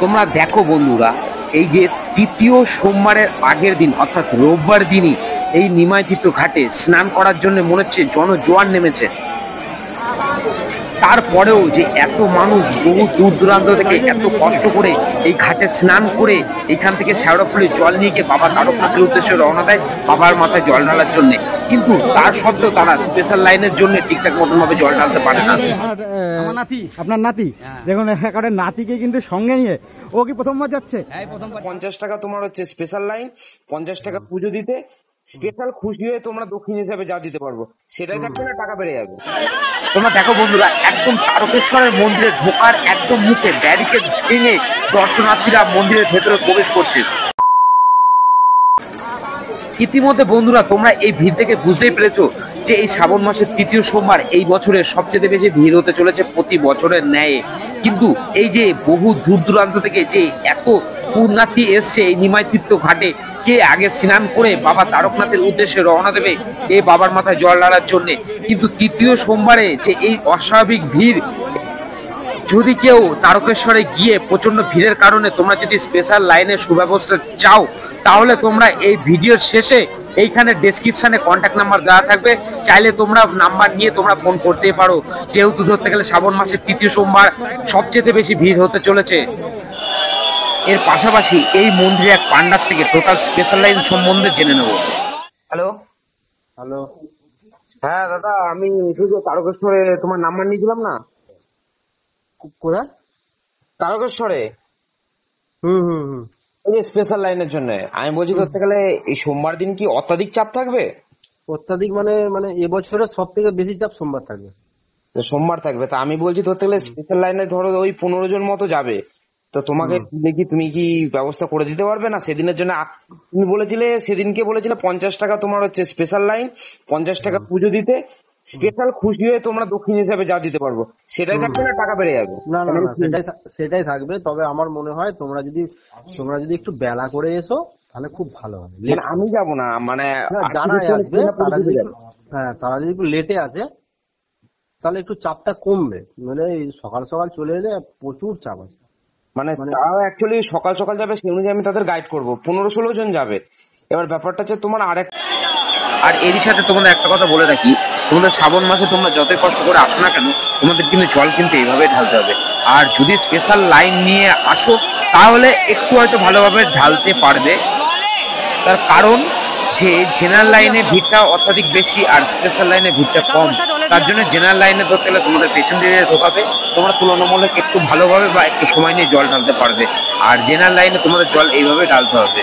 তোমরা দেখো বন্ধুরা, এই যে তৃতীয় সোমবারের আগের দিন অর্থাৎ রোববার দিনই এই নিমাইতীর্থ ঘাটে স্নান করার জন্য মনে হচ্ছে জনজোয়ার নেমেছে। তারপরেও যে এত মানুষ বহু দূর দূরান্ত থেকে এত কষ্ট করে এই ঘাটে স্নান করে এইখান থেকে শ্যাওড়াফুলি জল নিয়ে গিয়ে বাবা তারকনাথের উদ্দেশ্যে রওনা দেয় বাবার মাথায় জল ঢালার জন্য, কিন্তু তার সত্ত্বেও তারা স্পেশাল লাইনের জন্য ঠিকঠাক মতন ভাবে জল ঢালতে পারে না। আপনার নাতি দেখুন, একেবারে নাতিকে কিন্তু সঙ্গে নিয়ে ও কি প্রথমবার যাচ্ছে। 50 টাকা তোমার হচ্ছে স্পেশাল লাইন, 50 টাকা পুজো দিতে। স্পেশাল খুশি হয়ে তোমরা দক্ষিণ হিসাবে যা দিতে পারবো সেটাই থাকবে না, টাকা বেড়ে যাবে। তোমরা দেখো বন্ধুরা, একদম তারকেশ্বরের মন্দিরে ঢোকার একদম মুখে ব্যারিকেড ভেঙে দর্শনার্থীরা মন্দিরের ভেতরে প্রবেশ করছে। ইতিমধ্যে বন্ধুরা তোমরা এই ভিড় থেকে বুঝতেই পেরেছো যে এই শ্রাবণ মাসের তৃতীয় সোমবার এই বছরের সবচেয়ে বেশি ভিড় হতে চলেছে প্রতি বছরের ন্যায়। কিন্তু এই যে বহু দূর দূরান্ত থেকে যে এত পুণ্যার্থী এসছে এই নিমাইতীর্থ ঘাটে, কে আগে স্নান করে বাবা তারকনাথের উদ্দেশ্যে রওনা দেবে এই বাবার মাথায় জল ঢালার জন্য, কিন্তু তৃতীয় সোমবারে যে এই অস্বাভাবিক ভিড়, যদি কেউ তারকেশ্বরে গিয়ে প্রচন্ড ভিড়ের কারণে তোমরা যদি স্পেশাল লাইনের সুব্যবস্থা চাও, তাহলে তোমরা এই ভিডিওর শেষে এইখানে ডেসক্রিপশনে কন্ট্যাক্ট নাম্বার দেওয়া থাকবে, চাইলে তোমরা নাম্বার নিয়ে তোমরা ফোন করতেই পারো। যেহেতু ধরতে গেলে শ্রাবণ মাসের তৃতীয় সোমবার সবচেয়ে বেশি ভিড় হতে চলেছে। এর পাশাপাশি এই মন্দিরে এক পান্ডার থেকে টোটাল স্পেশাল লাইন সম্বন্ধে জেনে নেব। হ্যালো হ্যালো, হ্যাঁ দাদা, আমি শুধু তারকেশ্বরে তোমার নাম্বার নিয়েছিলাম না। কোথায়? তারকেশ্বরে হুম, এই স্পেশাল লাইনের জন্য আমি বলছি, ধরতে গেলে এই সোমবার দিন কি অত্যাধিক চাপ থাকবে? অত্যাধিক মানে মানে এবছরের সব থেকে বেশি চাপ সোমবার থাকবে। সোমবার থাকবে, তা আমি বলছি ধরতে গেলে স্পেশাল লাইনে ধরো ওই 15 জন মতো যাবে, তো তোমাকে দেখি তুমি কি ব্যবস্থা করে দিতে পারবে না সেদিনের জন্য? তুমি বলেছিলে সেদিনকে, বলেছিলে 50 টাকা তোমার হচ্ছে স্পেশাল লাইন, 50 টাকা পুজো দিতে। স্পেশাল খুশি হয়ে তোমরা দক্ষিণ হিসাবে যা দিতে পারবো সেটাই থাকবে না, টাকা বেড়ে যাবে? না না না, সেটাই থাকবে। তবে আমার মনে হয় তোমরা যদি একটু বেলা করে এসো তাহলে খুব ভালো হবে। আমি যাবো না, মানে যারা আসবে তারা যদি একটু লেটে আসে তাহলে একটু চাপটা কমবে। মানে সকাল সকাল চলে এলে প্রচুর চাপ আছে। মানে তাও অ্যাকচুয়ালি সকাল সকাল যাবে সেই অনুযায়ী আমি তাদের গাইড করবো। 15-16 জন যাবে। এবার ব্যাপারটা হচ্ছে তোমার আর এরই সাথে তোমাদের একটা কথা বলে রাখি, তোমাদের শ্রাবণ মাসে তোমরা যতই কষ্ট করে আসো না কেন, তোমাদের কিন্তু জল কিন্তু এইভাবে ঢালতে হবে। আর যদি স্পেশাল লাইন নিয়ে আসো তাহলে একটু হয়তো ভালোভাবে ঢালতে পারবে। তার কারণ যে জেনারেল লাইনে ভিড়টা অত্যাধিক বেশি আর স্পেশাল লাইনে ভিড়টা কম, তার জন্য জেনারেল লাইনে ধরতে গেলে তোমাদের পেছন দিয়ে ঢোকাবে, তোমরা তুলনামূলক একটু ভালোভাবে বা একটু সময় নিয়ে জল ঢালতে পারবে। আর জেনারেল লাইনে তোমাদের জল এইভাবে ঢালতে হবে।